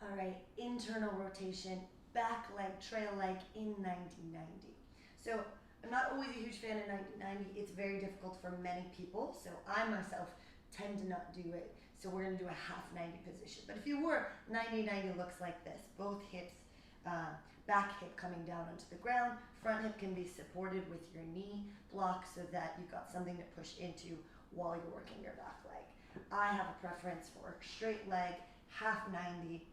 All right, internal rotation, back leg, trail leg in 90-90. So I'm not always a huge fan of 90-90. It's very difficult for many people. So I myself tend to not do it. So we're gonna do a half 90 position. But if you were, 90-90 looks like this. Both hips, back hip coming down onto the ground. Front hip can be supported with your knee block so that you've got something to push into while you're working your back leg. I have a preference for straight leg, half 90.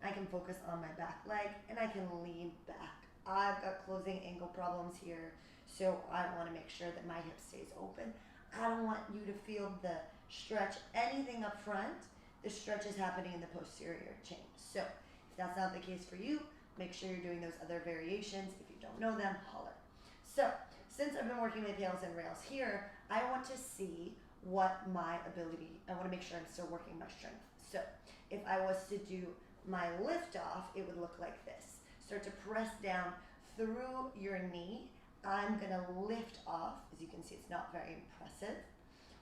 I can focus on my back leg and I can lean back. I've got closing ankle problems here, so I want to make sure that my hip stays open. I don't want you to feel the stretch anything up front. The stretch is happening in the posterior chain. So if that's not the case for you, make sure you're doing those other variations. If you don't know them, holler. So since I've been working my pails and rails here, I want to see what my ability, I want to make sure I'm still working my strength. So if I was to do my lift off, it would look like this. Start to press down through your knee. I'm gonna lift off. As you can see, it's not very impressive.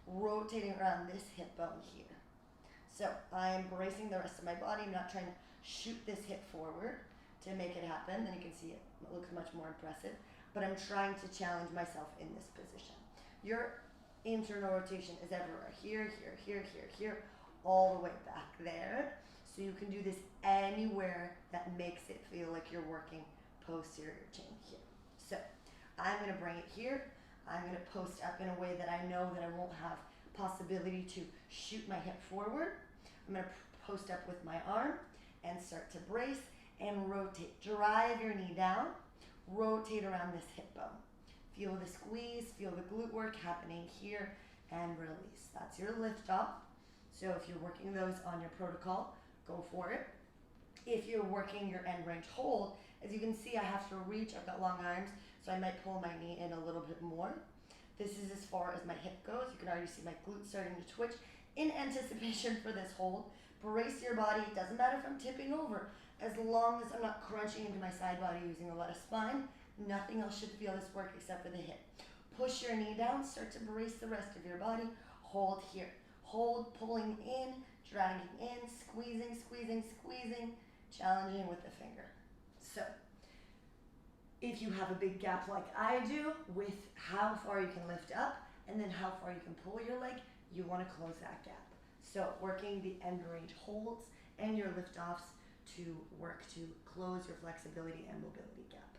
Rotating around this hip bone here. So I'm bracing the rest of my body. I'm not trying to shoot this hip forward to make it happen. Then you can see it looks much more impressive. But I'm trying to challenge myself in this position. Your internal rotation is everywhere. Here, here, here, here, here, all the way back there. So you can do this anywhere that makes it feel like you're working posterior chain here. So I'm going to bring it here. I'm going to post up in a way that I know that I won't have possibility to shoot my hip forward. I'm going to post up with my arm and start to brace and rotate. Drive your knee down. Rotate around this hip bone. Feel the squeeze, feel the glute work happening here, and release. That's your lift off. So if you're working those on your protocol, go for it. If you're working your end range hold, as you can see, I have to reach. I've got long arms, so I might pull my knee in a little bit more. This is as far as my hip goes. You can already see my glutes starting to twitch in anticipation for this hold. Brace your body. It doesn't matter if I'm tipping over. As long as I'm not crunching into my side body using a lot of spine, nothing else should feel this work except for the hip. Push your knee down. Start to brace the rest of your body. Hold here. Hold, pulling in, dragging in, squeezing, squeezing, squeezing, challenging with the finger. So if you have a big gap like I do with how far you can lift up and then how far you can pull your leg, you want to close that gap. So working the end range holds and your lift offs to work to close your flexibility and mobility gap.